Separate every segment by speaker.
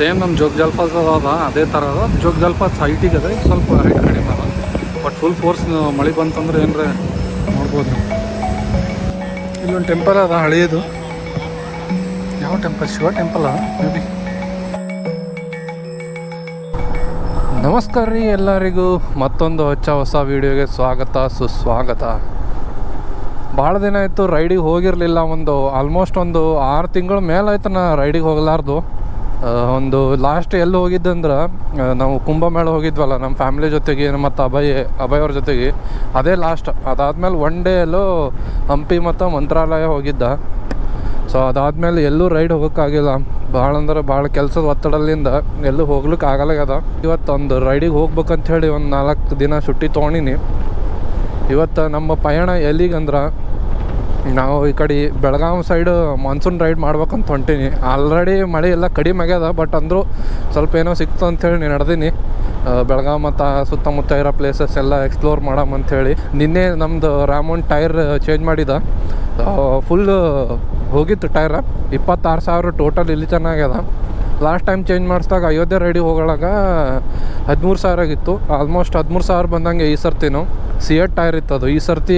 Speaker 1: Same ನಮ್ಮ ಜೋಗ ಜಲಪಾತ ಅದ ಅದೇ ಥರ ಅದ. ಜೋಗ ಜಲಪಾತ ಹೈಟಿಗೆ ಅದ, ಸ್ವಲ್ಪ ಹೈಟ್ ಕಡಿಮೆ ಅದ. ಬಟ್ ಫುಲ್ ಫೋರ್ಸ್ ಮಳೆ ಬಂತಂದ್ರೆ ಏನರ ನೋಡ್ಬೋದು. ಇಲ್ಲೊಂದು ಟೆಂಪಲ್ ಅದ ಹಳೆಯದು. ಯಾವ ಟೆಂಪಲ್? ಶಿವ ಟೆಂಪಲ್ ಅದ ಮೇ ಬಿ. ನಮಸ್ಕಾರ ರೀ ಎಲ್ಲರಿಗೂ, ಮತ್ತೊಂದು ಹೊಸ ವೀಡಿಯೋಗೆ ಸ್ವಾಗತ ಸುಸ್ವಾಗತ. ಭಾಳ ದಿನ ಆಯಿತು ರೈಡಿಗೆ ಹೋಗಿರಲಿಲ್ಲ. ಆಲ್ಮೋಸ್ಟ್ ಒಂದು 6 ತಿಂಗಳ ಮೇಲಾಯ್ತು ನಾ ರೈಡಿಗೆ ಹೋಗಲಾರ್ದು. ಒಂದು ಲಾಸ್ಟ್ ಎಲ್ಲಿ ಹೋಗಿದ್ದಂದ್ರೆ ನಾವು ಕುಂಭಮೇಳ ಹೋಗಿದ್ವಲ್ಲ ನಮ್ಮ ಫ್ಯಾಮಿಲಿ ಜೊತೆಗೆ ಮತ್ತು ಅಭಯ್ ಅವ್ರ ಜೊತೆಗೆ. ಅದೇ ಲಾಸ್ಟ್. ಅದಾದಮೇಲೆ ಒನ್ ಡೇ ಎಲ್ಲೋ ಹಂಪಿ ಮತ್ತು ಮಂತ್ರಾಲಯ ಹೋಗಿದ್ದ. ಸೊ ಅದಾದಮೇಲೆ ಎಲ್ಲೂ ರೈಡ್ ಹೋಗೋಕ್ಕಾಗಿಲ್ಲ. ಭಾಳ ಅಂದ್ರೆ ಭಾಳ ಕೆಲಸದ ಒತ್ತಡದಿಂದ ಎಲ್ಲೂ ಹೋಗ್ಲಿಕ್ಕೆ ಆಗಲಾಗ್ಯದ. ಇವತ್ತೊಂದು ರೈಡಿಗೆ ಹೋಗ್ಬೇಕಂತ ಹೇಳಿ ಒಂದು 4 ದಿನ ಸುಟ್ಟಿ ತೊಗೊಂಡಿನಿ. ಇವತ್ತು ನಮ್ಮ ಪಯಣ ಎಲ್ಲಿಗಂದ್ರೆ, ನಾವು ಈ ಕಡೆ ಬೆಳಗಾವಿ ಸೈಡು ಮಾನ್ಸೂನ್ ರೈಡ್ ಮಾಡ್ಬೇಕಂತ ಹೊಂಟೀನಿ. ಆಲ್ರೆಡಿ ಮಳೆ ಎಲ್ಲ ಕಡಿಮೆ ಆಗ್ಯದ, ಬಟ್ ಅಂದರೂ ಸ್ವಲ್ಪ ಏನೋ ಸಿಕ್ತು ಅಂಥೇಳಿ ನಡೆದೀನಿ. ಬೆಳಗಾವಿ ಮತ್ತು ಸುತ್ತಮುತ್ತ ಇರೋ ಪ್ಲೇಸಸ್ ಎಲ್ಲ ಎಕ್ಸ್ಪ್ಲೋರ್ ಮಾಡಮಂಥೇಳಿ. ನಿನ್ನೆ ನಮ್ಮದು ರಾಮೋನ್ ಟೈರ್ ಚೇಂಜ್ ಮಾಡಿದ. ಫುಲ್ ಹೋಗಿತ್ತು ಟೈರ್. 26,000 ಟೋಟಲ್ ಇಲ್ಲಿ ಚೆನ್ನಾಗ್ಯದ. ಲಾಸ್ಟ್ ಟೈಮ್ ಚೇಂಜ್ ಮಾಡಿಸ್ದಾಗ ಅಯೋಧ್ಯೆ ರೈಡಿಗೆ ಹೋಗೋಳಾಗ 13,000 ಆಗಿತ್ತು. ಆಲ್ಮೋಸ್ಟ್ 13,000 ಬಂದಂಗೆ ಈ ಸರ್ತಿನೂ. C8 ಟೈರ್ ಇತ್ತು ಅದು. ಈ ಸರ್ತಿ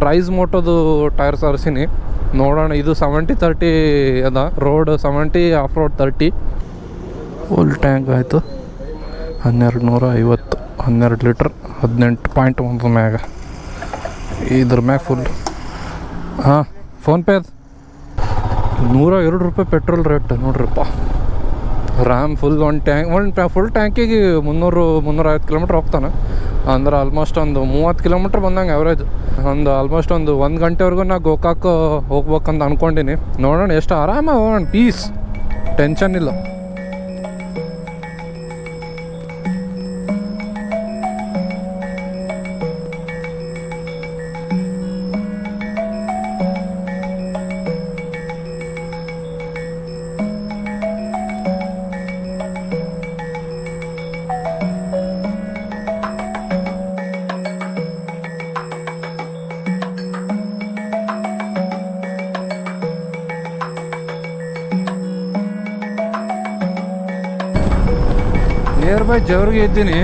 Speaker 1: ರೈಸ್ ಮೋಟೋದು ಟೈರ್ ತರಿಸೀನಿ. ನೋಡೋಣ. ಇದು 70-30 ಅದ. Road 70, of road 30. Full tank ಆಯಿತು. 1250, 12 ಲೀಟ್ರ್, 18.1 ಮ್ಯಾಗ. ಇದ್ರ ಮ್ಯಾಗ ಫುಲ್ ಹಾಂ ಫೋನ್ಪೇ ಅದು. 102 ರೂಪಾಯಿ ಪೆಟ್ರೋಲ್ ರೇಟ್ ನೋಡ್ರಿಪ್ಪ. ರ್ಯಾಮ್ ಫುಲ್ ಫುಲ್ ಟ್ಯಾಂಕಿಗೆ 300-350 ಕಿಲೋಮೀಟ್ರ್ ಹೋಗ್ತಾನೆ. ಅಂದ್ರೆ ಆಲ್ಮೋಸ್ಟ್ ಒಂದು 30 ಕಿಲೋಮೀಟ್ರ್ ಬಂದಂಗೆ ಆವ್ರೇಜ್. ಆಲ್ಮೋಸ್ಟ್ ಒಂದು 1 ಗಂಟೆವರೆಗೂ ನಾ ಗೋಕಾಕ್ ಹೋಗ್ಬೇಕಂತ ಅಂದ್ಕೊಂಡಿನಿ. ನೋಡೋಣ ಎಷ್ಟು ಆರಾಮಾಗಿ ಹೋಗೋಣ. ಪೀಸ್, ಟೆನ್ಷನ್ ಇಲ್ಲ. ನಿಯರ್ ಬೈ ಜವ್ರಿಗೆ ಇದ್ದೀನಿ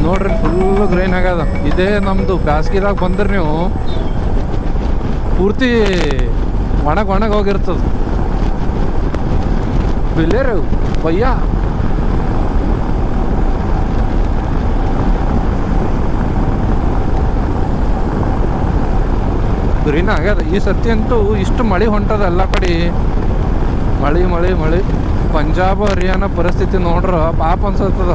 Speaker 1: ನೋಡ್ರಿ. ಫುಲ್ಲು ಗ್ರೈನ್ ಆಗ್ಯದ. ಇದೇ ನಮ್ಮದು ಬ್ಯಾಸ್ಗಿದಾಗ ಬಂದ್ರೆ ನೀವು ಪೂರ್ತಿ ಒಣಗಿ ಹೋಗಿರ್ತದೆ. ಬಿಲ್ಲೇರು ಬಯ್ಯ. ಗ್ರೀನ್ ಆಗ್ಯದ. ಈ ಸರ್ತಿ ಅಂತೂ ಇಷ್ಟು ಮಳೆ ಹೊಂಟದ ಎಲ್ಲ ಕಡೆ. ಮಳೆ ಪಂಜಾಬ್ ಹರಿಯಾಣ ಪರಿಸ್ಥಿತಿ ನೋಡ್ರ ಪಾಪ ಅನ್ಸತ್ತದ.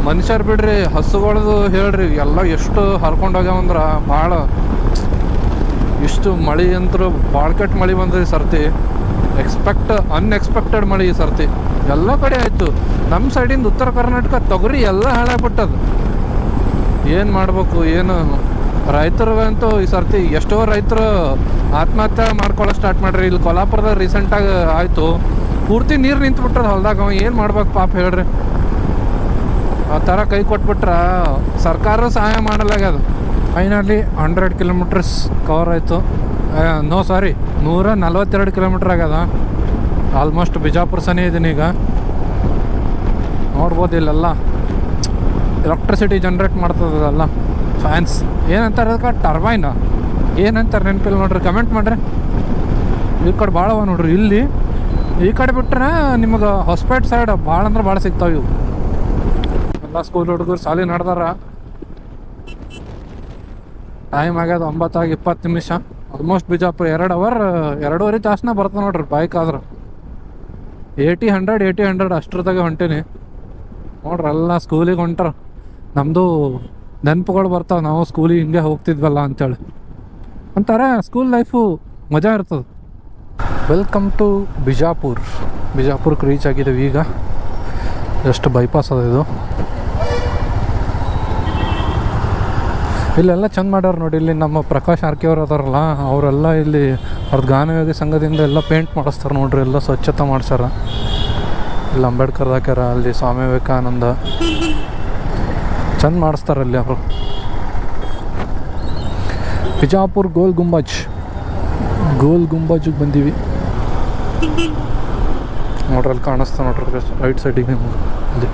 Speaker 1: ಮನುಷ್ಯರು ಬಿಡ್ರಿ, ಹಸುಗಳದು ಹೇಳ್ರಿ ಎಲ್ಲ ಎಷ್ಟು ಹರ್ಕೊಂಡೋಗ್ಯಾವಂದ್ರೆ ಭಾಳ. ಇಷ್ಟು ಮಳೆ ಅಂತೂ ಭಾಳ ಕೆಟ್ಟ ಮಳೆ ಬಂದದ ಈ ಸರ್ತಿ. ಅನ್ಎಕ್ಸ್ಪೆಕ್ಟೆಡ್ ಮಳೆ ಈ ಸರ್ತಿ ಎಲ್ಲ ಕಡೆ ಆಯಿತು. ನಮ್ಮ ಸೈಡಿಂದ ಉತ್ತರ ಕರ್ನಾಟಕ ತೊಗರಿ ಎಲ್ಲ ಹಾಳಾಗ್ಬಿಟ್ಟದು. ಏನು ಮಾಡ್ಬೇಕು ಏನು? ರೈತರಿಗಂತೂ ಈ ಸರ್ತಿ ಎಷ್ಟೋ ರೈತರು ಆತ್ಮಹತ್ಯೆ ಮಾಡ್ಕೊಳ್ಳೋ ಸ್ಟಾರ್ಟ್ ಮಾಡ್ರಿ. ಇಲ್ಲಿ ಕೊಲ್ಹಾಪುರದಾಗ ರೀಸೆಂಟಾಗಿ ಆಯಿತು. ಪೂರ್ತಿ ನೀರು ನಿಂತ್ಬಿಟ್ರದ ಹೊಲ್ದಾಗ. ಏನು ಮಾಡ್ಬೇಕು ಪಾಪ ಹೇಳ್ರಿ? ಆ ಥರ ಕೈ ಕೊಟ್ಬಿಟ್ರೆ ಸರ್ಕಾರ ಸಹಾಯ ಮಾಡಲಾಗ್ಯದ. ಫೈನಲಿ 100 ಕಿಲೋಮೀಟರ್ಸ್ ಕವರ್ ಆಯಿತು. 142 ಕಿಲೋಮೀಟ್ರ್ ಆಗ್ಯದ. ಆಲ್ಮೋಸ್ಟ್ ಬಿಜಾಪುರ ಸನಿ ಇದೀನಿ ಈಗ. ನೋಡ್ಬೋದು ಇಲ್ಲೆಲ್ಲ ಎಲೆಕ್ಟ್ರಿಸಿಟಿ ಜನ್ರೇಟ್ ಮಾಡ್ತದಲ್ಲ. ಫ್ಯಾನ್ಸ್ ಏನಂತಾರೆ ಅದಕ್ಕೆ? ಟರ್ಬೈನ್ ಏನಂತಾರೆ ನೆನಪಿಲ್ಲ ನೋಡ್ರಿ. ಕಮೆಂಟ್ ಮಾಡಿರಿ. ಈ ಕಡೆ ಭಾಳ ಅವ ನೋಡ್ರಿ. ಇಲ್ಲಿ ಈ ಕಡೆ ಬಿಟ್ರೆ ನಿಮಗೆ ಹೊಸಪೇಟೆ ಸೈಡ್ ಭಾಳ ಅಂದ್ರೆ ಭಾಳ ಸಿಗ್ತಾವೆ ಇವು ಎಲ್ಲ. ಸ್ಕೂಲ್ ಹುಡುಗರು ಸಾಲಿ ನಡೆದಾರ. ಟೈಮ್ ಆಗ್ಯದ 9:20. ಆಲ್ಮೋಸ್ಟ್ ಬಿಜಾಪುರ 2 ಅವರ್ 2.5 ತಾಸನ್ನ ಬರ್ತದೆ ನೋಡ್ರಿ ಬೈಕ್ ಆದ್ರೆ. 80-100 ಅಷ್ಟ್ರದಾಗೆ ಹೊಂಟೀನಿ ನೋಡ್ರಿ. ಎಲ್ಲ ಸ್ಕೂಲಿಗೆ ಹೊಂಟ್ರ. ನಮ್ಮದು ನೆನಪುಗಳು ಬರ್ತಾವೆ. ನಾವು ಸ್ಕೂಲಿಗೆ ಹಿಂಗೆ ಹೋಗ್ತಿದ್ವಲ್ಲ ಅಂತೇಳಿ. ಒಂಥರ ಸ್ಕೂಲ್ ಲೈಫು ಮಜಾ ಇರ್ತದೆ. ವೆಲ್ಕಮ್ ಟು ಬಿಜಾಪುರಕ್ಕೆ ರೀಚ್ ಆಗಿದ್ದೀವಿ ಈಗ. ಜಸ್ಟ್ ಬೈಪಾಸ್ ಅದ ಇದು. ಇಲ್ಲೆಲ್ಲ ಚಂದ ಮಾಡ್ಯಾರ ನೋಡಿ. ಇಲ್ಲಿ ನಮ್ಮ ಪ್ರಕಾಶ್ ಆರ್ಕೆ ಅವ್ರು ಅದಾರಲ್ಲ, ಅವರೆಲ್ಲ ಇಲ್ಲಿ ಅವ್ರದ್ದು ಗಾನಯೋಗಿ ಸಂಘದಿಂದ ಎಲ್ಲ ಪೇಂಟ್ ಮಾಡಿಸ್ತಾರೆ ನೋಡ್ರಿ. ಎಲ್ಲ ಸ್ವಚ್ಛತೆ ಮಾಡ್ಸ್ಯಾರ. ಇಲ್ಲಿ ಅಂಬೇಡ್ಕರ್ ಹಾಕ್ಯಾರ, ಅಲ್ಲಿ ಸ್ವಾಮಿ ವಿವೇಕಾನಂದ ಚಂದ ಮಾಡಿಸ್ತಾರಲ್ಲಿ ಅವರು. ಬಿಜಾಪುರ ಗೋಲ್ ಗುಂಬಜ್ಗೆ ಬಂದೀವಿ. ನೋಡ್ರಿ ಅಲ್ಲಿ ಕಾಣಿಸ್ತಾ ನೋಡ್ರಿ ರೈಟ್ ಸೈಡಿಗೆ ಅಲ್ಲಿ.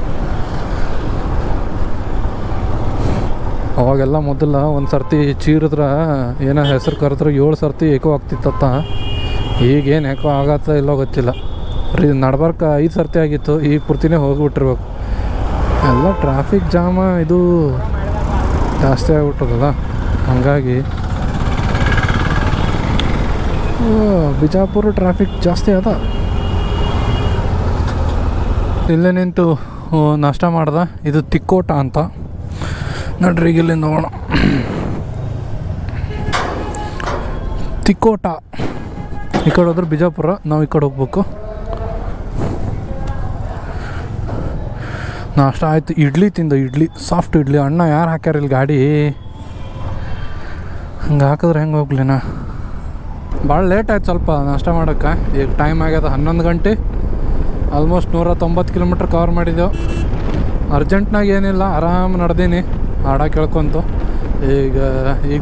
Speaker 1: ಅವಾಗೆಲ್ಲ ಮೊದಲ ಒಂದು ಸರ್ತಿ ಚೀರಿದ್ರೆ ಏನೋ ಹೆಸರು ಕರೆದ್ರೆ 7 ಸರ್ತಿ ಏಕೋ ಆಗ್ತಿತ್ತ. ಈಗೇನು ಏಕೋ ಆಗತ್ತ ಇಲ್ಲೋ ಗೊತ್ತಿಲ್ಲ ನಡ್ಬರ್ಕ 5 ಸರ್ತಿ ಆಗಿತ್ತು. ಈಗ ಪೂರ್ತಿನೇ ಹೋಗಿಬಿಟ್ಟಿರ್ಬೇಕು. ಎಲ್ಲ ಟ್ರಾಫಿಕ್ ಜಾಮ ಇದು ಜಾಸ್ತಿ ಆಗಿಬಿಟ್ಟದಲ್ಲ, ಹಾಗಾಗಿ ಬಿಜಾಪುರ ಟ್ರಾಫಿಕ್ ಜಾಸ್ತಿ ಅದ. ಇಲ್ಲೇ ನಿಂತು ನಾಷ್ಟ ಮಾಡ್ದೆ. ಇದು ತಿಕ್ಕೋಟ ಅಂತ ನೋಡ್ರಿ. ಈಗ ಇಲ್ಲಿಂದ ಹೋಗೋಣ. ತಿಕ್ಕೋಟ ಈ ಕಡೆ ಹೋದ್ರೆ ಬಿಜಾಪುರ, ನಾವು ಈ ಕಡೆ ಹೋಗ್ಬೇಕು. ನಾಷ್ಟ ಆಯಿತು. ಇಡ್ಲಿ ತಿಂದು, ಇಡ್ಲಿ ಸಾಫ್ಟ್ ಇಡ್ಲಿ. ಅಣ್ಣ ಯಾರು ಹಾಕ್ಯಾರ ಇಲ್ಲಿ ಗಾಡಿ? ಹಂಗೆ ಹಾಕಿದ್ರೆ ಹೆಂಗೆ ಹೋಗ್ಲಿನ? ಭಾಳ ಲೇಟ್ ಆಯ್ತು ಸ್ವಲ್ಪ ನಾಷ್ಟ ಮಾಡೋಕ್ಕೆ. ಈಗ ಟೈಮ್ ಆಗ್ಯದ 11 ಗಂಟೆ. ಆಲ್ಮೋಸ್ಟ್ 190 ಕಿಲೋಮೀಟ್ರ್ ಕವರ್ ಮಾಡಿದ್ದೆವು. ಅರ್ಜೆಂಟ್ನಾಗ ಏನಿಲ್ಲ, ಆರಾಮ್ ನಡೆದೀನಿ ಹಾಡ ಕೇಳ್ಕೊಂತು. ಈಗ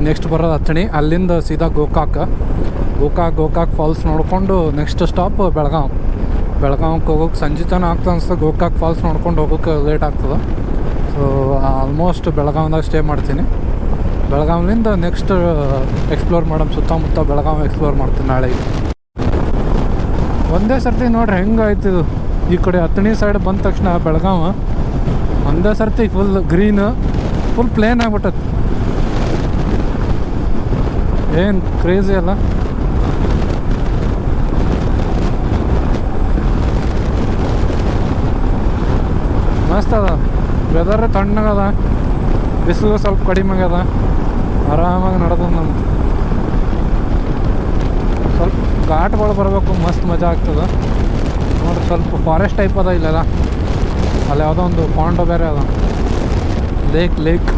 Speaker 1: ನೆಕ್ಸ್ಟ್ ಬರೋದು ಅಥಣಿ, ಅಲ್ಲಿಂದ ಸೀದಾ ಗೋಕಾಕ್ ಫಾಲ್ಸ್ ನೋಡಿಕೊಂಡು ನೆಕ್ಸ್ಟ್ ಸ್ಟಾಪ್ ಬೆಳಗಾವಿಗೆ ಹೋಗೋಕೆ ಸಂಜೆ ತನಕ ಆಗ್ತದೆ ಅನ್ಸ್ತದೆ. ಗೋಕಾಕ್ ಫಾಲ್ಸ್ ನೋಡ್ಕೊಂಡು ಹೋಗೋಕೆ ಲೇಟ್ ಆಗ್ತದೆ. ಸೊ ಆಲ್ಮೋಸ್ಟ್ ಬೆಳಗಾವಿದಾಗ ಸ್ಟೇ ಮಾಡ್ತೀನಿ. ಬೆಳಗಾವಿಯಿಂದ ನೆಕ್ಸ್ಟ್ ಎಕ್ಸ್ಪ್ಲೋರ್ ಮಾಡೋ ಸುತ್ತಮುತ್ತ ಬೆಳಗಾವಿ ಎಕ್ಸ್ಪ್ಲೋರ್ ಮಾಡ್ತೀನಿ ನಾಳೆಗೆ. ಒಂದೇ ಸರ್ತಿ ನೋಡ್ರಿ ಹೆಂಗಾಯ್ತು ಇದು. ಈ ಕಡೆ ಅಥಣಿ ಸೈಡ್ ಬಂದ ತಕ್ಷಣ ಬೆಳಗಾವಿ ಒಂದೇ ಸರ್ತಿ ಫುಲ್ ಗ್ರೀನ್, ಫುಲ್ ಪ್ಲೇನ್ ಆಗ್ಬಿಟ್ಟೈತೆ. ಏನು ಕ್ರೇಜಿ ಅಲ್ಲ. ಮಸ್ತ್ ಅದ ವೆದರ್, ತಣ್ಣಗದ, ಬಿಸಿಲು ಸ್ವಲ್ಪ ಕಡಿಮೆ ಆಗ್ಯದ, ಆರಾಮಾಗಿ ನಡೆದ. ನಮ್ದು ಸ್ವಲ್ಪ ಘಾಟ್ಗಳು ಬರಬೇಕು, ಮಸ್ತ್ ಮಜಾ ಆಗ್ತದೆ ನೋಡ್ರಿ. ಸ್ವಲ್ಪ ಫಾರೆಸ್ಟ್ ಟೈಪ್ ಅದ ಇಲ್ಲೆಲ್ಲ. ಅಲ್ಲಿ ಯಾವುದೋ ಒಂದು ಪಾಂಡ್ ಬೇರೆ ಅದ, ಲೇಕ್.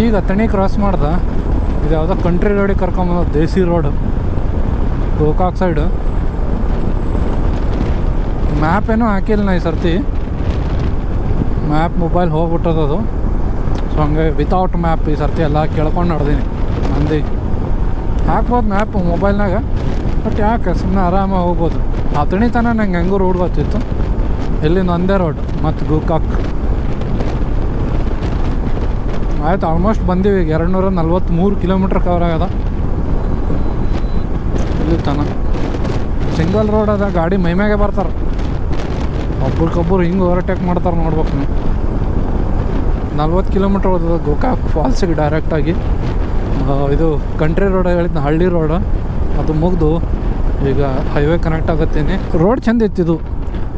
Speaker 1: ಈಗ ಅಥಣಿ ಕ್ರಾಸ್ ಮಾಡ್ದೆ. ಇದು ಯಾವುದೋ ಕಂಟ್ರಿ ರೋಡಿಗೆ ಕರ್ಕೊಂಬಂದ, ದೇಸಿ ರೋಡ್ ಗೋಕಾಕ್ ಸೈಡು. ಮ್ಯಾಪ್ ಏನೂ ಹಾಕಿಲ್ಲ ನಾ ಈ ಸರ್ತಿ. ಮ್ಯಾಪ್ ಮೊಬೈಲ್ ಹೋಗ್ಬಿಟ್ಟದದು. ಸೊ ಹಂಗೆ ವಿತೌಟ್ ಮ್ಯಾಪ್ ಈ ಸರ್ತಿ ಎಲ್ಲ ಕೇಳ್ಕೊಂಡು ನಡೆದೀನಿ. ಮಂದಿ ಹಾಕ್ಬೋದು ಮ್ಯಾಪ್ ಮೊಬೈಲ್ನಾಗ, ಬಟ್ ಯಾಕೆ ಸುಮ್ಮನೆ ಆರಾಮಾಗಿ ಹೋಗ್ಬೋದು. ಅಥಣಿ ತನಕ ನಂಗೆ ಹೆಂಗೂ ರೋಡ್ ಗೊತ್ತಿತ್ತು. ಇಲ್ಲಿಂದ ಒಂದೇ ರೋಡ್ ಮತ್ತು ಗೋಕಾಕ್ ಆಯ್ತು. ಆಲ್ಮೋಸ್ಟ್ ಬಂದೀವಿ. 243 ಕಿಲೋಮೀಟ್ರ್ ಕವರ್ ಆಗ್ಯದ ಇಲ್ಲಿ ತನಕ. ಸಿಂಗಲ್ ರೋಡ್ ಅದ, ಗಾಡಿ ಮೈಮ್ಯಾಗೆ ಬರ್ತಾರೆ. ಒಬ್ರಿಗೊಬ್ಬರು ಹಿಂಗೆ ಓವರ್ಟೇಕ್ ಮಾಡ್ತಾರೆ ನೋಡ್ಬೇಕು ನೀವು. 40 ಕಿಲೋಮೀಟ್ರ್ ಹೋದ ಗೋಕಾಕ್ ಫಾಲ್ಸಿಗೆ ಡೈರೆಕ್ಟಾಗಿ. ಇದು ಕಂಟ್ರಿ ರೋಡ್ ಹೇಳಿದ್ನ, ಹಳ್ಳಿ ರೋಡ್ ಅದು ಮುಗಿದು ಈಗ ಹೈವೇ ಕನೆಕ್ಟ್ ಆಗತ್ತೀನಿ. ರೋಡ್ ಚೆಂದ ಇತ್ತಿದು.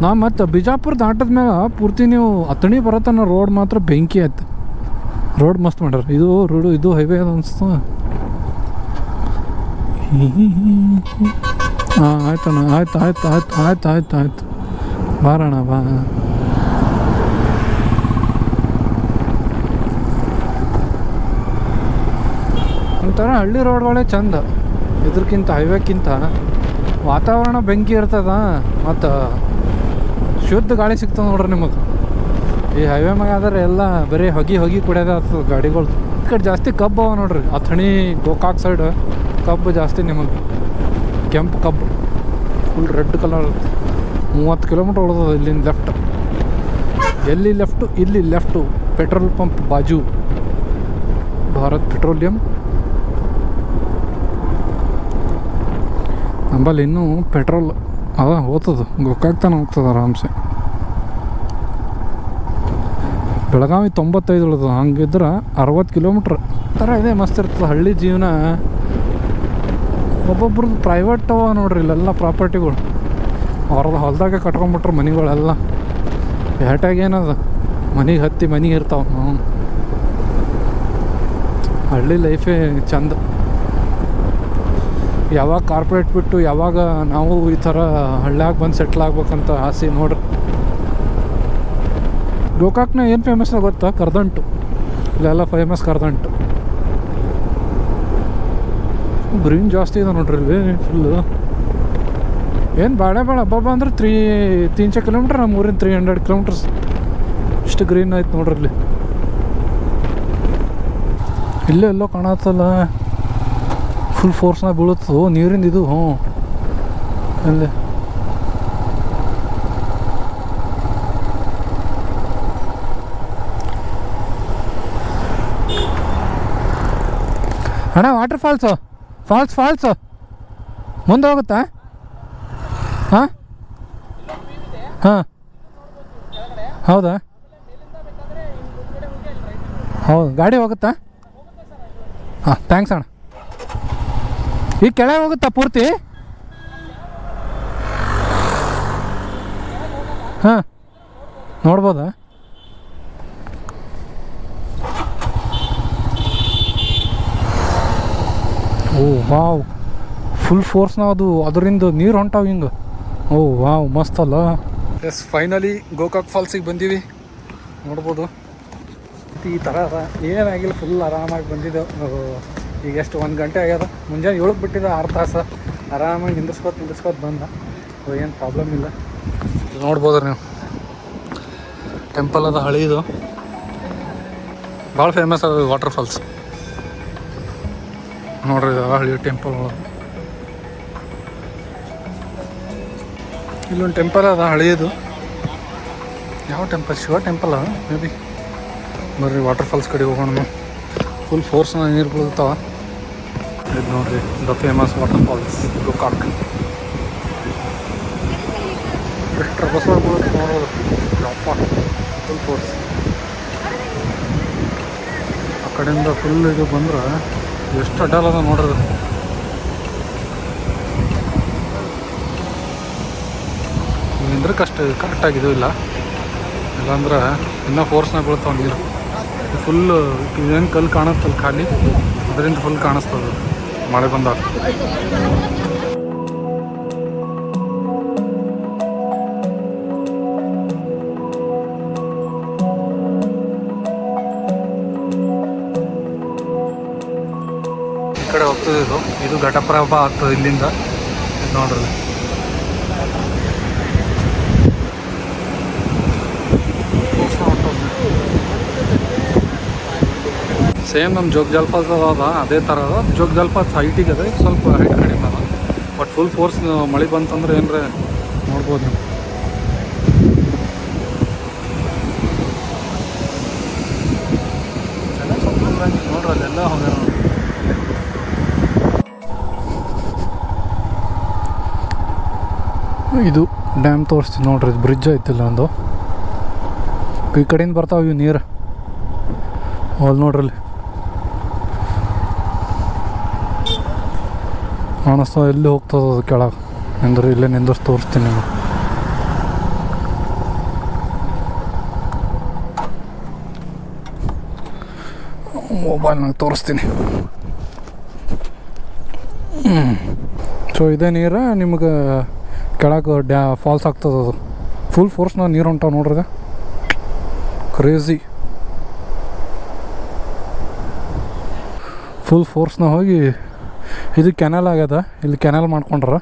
Speaker 1: ನಾ ಮತ್ತು ಬಿಜಾಪುರ ದಾಟದ ಮ್ಯಾಗ ಪೂರ್ತಿ ನೀವು ಅಥಣಿ ಬರತ್ತನ ರೋಡ್ ಮಾತ್ರ ಬೆಂಕಿ ಆಯ್ತು. ರೋಡ್ ಮಸ್ತ್ ಮಾಡ್ಯಾರ. ಇದು ಹೈವೇ ಅದು ಅನಿಸ್ತು. ಹಾಂ ಆಯ್ತಣ್ಣ, ಆಯ್ತು ಬಾರಣ್ಣ ಬಾ. ಒಂಥರ ಹಳ್ಳಿ ರೋಡ್ಗಳೇ ಚಂದ. ಇದ್ರಕ್ಕಿಂತ ಹೈವೇಕ್ಕಿಂತ ವಾತಾವರಣ ಬೆಂಕಿ ಇರ್ತದ, ಮತ್ತು ಶುದ್ಧ ಗಾಳಿ ಸಿಗ್ತದೆ ನೋಡ್ರಿ ನಿಮಗೆ. ಈ ಹೈವೇ ಮ್ಯಾಗ ಆದರೆ ಎಲ್ಲ ಬರೀ ಹೊಗೆ ಕುಡಿಯೋದೇ ಆಗ್ತದೆ ಗಾಡಿಗಳು. ಈ ಕಡೆ ಜಾಸ್ತಿ ಕಬ್ಬು ಅವ ನೋಡ್ರಿ. ಅಥಣಿ ಗೋಕಾಕ್ ಸೈಡ್ ಕಬ್ಬು ಜಾಸ್ತಿ ನಿಮಗೆ. ಕೆಂಪು ಕಬ್ಬು ಫುಲ್ ರೆಡ್ ಕಲರ್. 30 ಕಿಲೋಮೀಟ್ರ್ ಉಳಿದದ ಇಲ್ಲಿಂದ ಲೆಫ್ಟ್. ಎಲ್ಲಿ ಲೆಫ್ಟು? ಇಲ್ಲಿ ಲೆಫ್ಟು. ಪೆಟ್ರೋಲ್ ಪಂಪ್ ಬಾಜು ಭಾರತ್ ಪೆಟ್ರೋಲಿಯಂ. ನಂಬಲ್ಲಿ ಇನ್ನೂ ಪೆಟ್ರೋಲ್ ಅದ ಹೋಗ್ತದೆ. ಗೋಕಾಕ್ ತನಕ ಹೋಗ್ತದೆ ಆರಾಮ್ಸೆ. ಬೆಳಗಾವಿ 95 ಉಳಿದ. ಹಂಗಿದ್ರೆ 60 ಕಿಲೋಮೀಟ್ರ್ ಥರ ಇದೆ. ಮಸ್ತ್ ಇರ್ತದೆ ಹಳ್ಳಿ ಜೀವನ. ಒಬ್ಬೊಬ್ರದ್ದು ಪ್ರೈವೇಟ್ ಅವ ನೋಡ್ರಿ ಇಲ್ಲೆಲ್ಲ ಪ್ರಾಪರ್ಟಿಗಳು. ಅವ್ರದ್ದು ಹೊಲದಾಗೆ ಕಟ್ಕೊಂಬಿಟ್ರೆ ಮನೆಗಳೆಲ್ಲ. ಪೇಟೆಗೆ ಏನದ ಮನೆಗೆ ಹತ್ತಿ ಮನೆಗೆ ಇರ್ತಾವೆ. ಹಳ್ಳಿ ಲೈಫೇ ಚಂದ. ಯಾವಾಗ ಕಾರ್ಪೊರೇಟ್ ಬಿಟ್ಟು ಯಾವಾಗ ನಾವು ಈ ಥರ ಹಳ್ಳ್ಯಾಗ ಬಂದು ಸೆಟ್ಲ್ ಆಗ್ಬೇಕಂತ ಆಸೆ ನೋಡ್ರಿ. ಗೋಕಾಕ್ನ ಏನು ಫೇಮಸ್ ಗೊತ್ತಾ? ಕರ್ದಂಟು. ಇಲ್ಲೆಲ್ಲ ಫೇಮಸ್ ಕರ್ದಂಟು. ಗ್ರೀನ್ ಜಾಸ್ತಿ ಇದೆ ನೋಡ್ರಿ ಇಲ್ಲಿ ಫುಲ್ಲು. ಏನು ಬೇಡ ಹಬ್ಬ ಅಂದ್ರೆ 300 ಕಿಲೋಮೀಟ್ರ್, ನಮ್ಮ ಊರಿಂದ 300 ಕಿಲೋಮೀಟರ್ಸ್. ಇಷ್ಟು ಗ್ರೀನ್ ಆಯ್ತು ನೋಡ್ರಿ ಇಲ್ಲಿ. ಇಲ್ಲೇ ಎಲ್ಲೋ ಕಾಣತ್ತಲ್ಲ ಫುಲ್ ಫೋರ್ಸ್ನಾಗ ಬೀಳುತ್ತೋ ನೀರಿಂದ ಇದು. ಹ್ಞೂ ಅಲ್ಲಿ ಅಣ್ಣ ವಾಟರ್ ಫಾಲ್ಸು ಮುಂದೆ ಹೋಗುತ್ತಾ? ಹಾಂ ಹಾಂ ಹೌದಾ? ಹೌದು, ಗಾಡಿ ಹೋಗುತ್ತಾ? ಹಾಂ, ಥ್ಯಾಂಕ್ಸ್ ಅಣ್ಣ. ಈಗ ಕೆಳಗೆ ಹೋಗುತ್ತಾ ಪೂರ್ತಿ? ಹಾಂ, ನೋಡ್ಬೋದಾ? ಓ ವಾವ್, ಫುಲ್ ಫೋರ್ಸ್ನಾಗ ಅದು ಅದರಿಂದ ನೀರು ಹೊಂಟಾವ ಹಿಂಗೆ. ಓ ವಾವ್, ಮಸ್ತ್ ಅಲ್ಲ. ಎಸ್, ಫೈನಲಿ ಗೋಕಾಕ್ ಫಾಲ್ಸಿಗೆ ಬಂದೀವಿ. ನೋಡ್ಬೋದು ಈ ಥರ ಅದ, ಏನಾಗಿಲ್ಲ, ಫುಲ್ ಆರಾಮಾಗಿ ಬಂದಿದ್ದೆವು. ಈಗ ಎಷ್ಟು 1 ಗಂಟೆ ಆಗ್ಯದ. ಮುಂಜಾನೆ 7ಕ್ಕೆ ಬಿಟ್ಟಿದ್ದ, 6 ತಾಸು ಆರಾಮಾಗಿ ನಿಂದಿರ್ಸ್ಕೊತ ಬಂದ. ಏನು ಪ್ರಾಬ್ಲಮ್ ಇಲ್ಲ. ನೋಡ್ಬೋದು ನೀವು, ಟೆಂಪಲ್ ಅದ ಹಳೀದು, ಭಾಳ ಫೇಮಸ್ ಅದ ವಾಟರ್ ಫಾಲ್ಸ್. ನೋಡ್ರಿ ಹಳಿ ಟೆಂಪಲ್. ಇಲ್ಲೊಂದು ಟೆಂಪಲ್ ಅದ ಹಳೆಯದು. ಯಾವ ಟೆಂಪಲ್? ಶಿವ ಟೆಂಪಲ್ ಅದ ಮೇ ಬಿ. ಬರ್ರಿ ವಾಟರ್ ಫಾಲ್ಸ್ ಕಡೆ ಹೋಗೋಣ. ಫುಲ್ ಫೋರ್ಸ್ನ ನೀರು ಬೀಳ್ತಾವ. ಇದು ನೋಡ್ರಿ the famous water falls Gokak. ಎಷ್ಟು ಬಸವ ಬೀಳುತ್ತೆ ನೋಡೋದು. ಅಪ್ಪ, ಫುಲ್ ಫೋರ್ಸ್. ಆ ಕಡೆಯಿಂದ ಫುಲ್ ಇದು ಬಂದ್ರೆ ಎಷ್ಟು ಅಡ್ಡಾಲದ ನೋಡ್ರಿ. ನಿಂದ್ರಕ್ಕೆ ಅಷ್ಟು ಕರೆಕ್ಟಾಗಿದ್ದು ಇಲ್ಲ, ಇಲ್ಲಾಂದ್ರೆ ಇನ್ನೂ ಫೋರ್ಸ್ನಾಗ ಬೀಳ್ತಾವ ನೀರು. ಫುಲ್ಲು ಇದೇನು ಕಲ್ಲು ಕಾಣುತ್ತಲ್ಲ ಖಾಲಿ, ಅದರಿಂದ ಫುಲ್ ಕಾಣಿಸ್ತದೆ ಮಳೆ ಬಂದಾಗ. ಈ ಕಡೆ ಹೋಗ್ತದೆ ಇದು ಘಟಪ್ರಭಾ ಆಗ್ತದೆ ಇಲ್ಲಿಂದ. ಇದು ನೋಡ್ರಿ, ಸೇಮ್ ನಮ್ಮ ಜೋಗ ಜಲಪಾತ ಅದ, ಅದೇ ಥರ ಅದ. ಜೋಗ ಜಲಪಾತ ಹೈಟಿಗೆ ಅದ, ಸ್ವಲ್ಪ ಹೈಟ್ ಕಡಿಮೆ ಅದ. ಬಟ್ ಫುಲ್ ಫೋರ್ಸ್ ಮಳೆ ಬಂತಂದ್ರೆ ಏನರ ನೋಡ್ಬೋದು ನೀವು. ನೋಡ್ರಿ ಅಲ್ಲೆಲ್ಲ ಹೋಗ್ಯಾರ. ಇದು ಡ್ಯಾಮ್ ತೋರಿಸ್ತೀನಿ ನೋಡ್ರಿ. ಇದು ಬ್ರಿಡ್ಜ್ ಐತಿಲ್ಲ ಒಂದು, ಈ ಕಡೆಯಿಂದ ಬರ್ತಾವೆ ಇವು ನೀರು. ಅಲ್ಲಿ ನೋಡ್ರಲ್ಲಿ ಕಾಣಿಸ್ತಾ, ಎಲ್ಲಿ ಹೋಗ್ತದ ಅದು ಕೆಳಗೆ ಅಂದ್ರೆ ಇಲ್ಲೇ ನಿಂದರ್ಸಿ ತೋರಿಸ್ತೀನಿ ನಿಮಗೆ. ಮೊಬೈಲ್ನಾಗ ತೋರಿಸ್ತೀನಿ. ಸೊ ಇದೇ ನೀರು ನಿಮ್ಗೆ ಕೆಳಗೆ ಫಾಲ್ಸ್ ಆಗ್ತದೆ. ಅದು ಫುಲ್ ಫೋರ್ಸ್ನಾಗ ನೀರು ಹೊಂಟಾವ ನೋಡ್ರಿ. ಕ್ರೇಜಿ, ಫುಲ್ ಫೋರ್ಸ್ನ ಹೋಗಿ ಇದು ಕೆನಲ್ ಆಗ್ಯದ. ಇಲ್ಲಿ ಕೆನಲ್ ಮಾಡ್ಕೊಂಡ್ರ.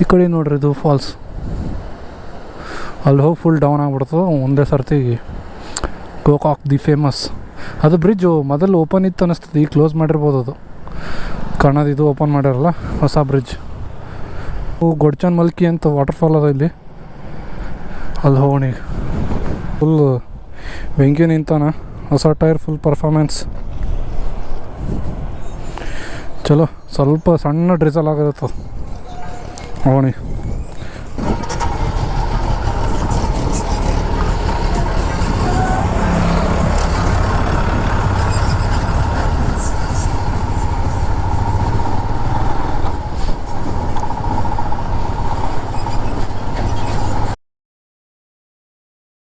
Speaker 1: ಈ ಕಡೆ ನೋಡ್ರಿ ಇದು ಫಾಲ್ಸ್. ಅಲ್ಲಿ ಹೋಗಿ ಫುಲ್ ಡೌನ್ ಆಗ್ಬಿಡ್ತದೆ ಒಂದೇ ಸರ್ತಿ. Gokak the famous. ಅದು ಬ್ರಿಡ್ಜು ಮೊದಲು ಓಪನ್ ಇತ್ತು ಅನ್ನಿಸ್ತದೆ, ಈಗ ಕ್ಲೋಸ್ ಮಾಡಿರ್ಬೋದು. ಅದು ಕನ್ನಡ ಇದು ಓಪನ್ ಮಾಡ್ಯಾರಲ್ಲ, ಹೊಸ ಬ್ರಿಡ್ಜ್. ಗೊಡ್ಚನ್ ಮಲ್ಕಿ ಅಂತ ವಾಟರ್ಫಾಲ್ ಅದ ಇಲ್ಲಿ. ಅಲ್ಲಿ ಹೋಗೋಣ ಈಗ. ಫುಲ್ ಬೆಂಕಿ ನಿಂತಾನ. ಹೊಸ ಟೈರ್, ಫುಲ್ ಪರ್ಫಾರ್ಮೆನ್ಸ್. ಚಲೋ, ಸ್ವಲ್ಪ ಸಣ್ಣ ಡ್ರಿಸಲ್ ಆಗಿರುತ್ತೆ. ಹೋಗೋಣ.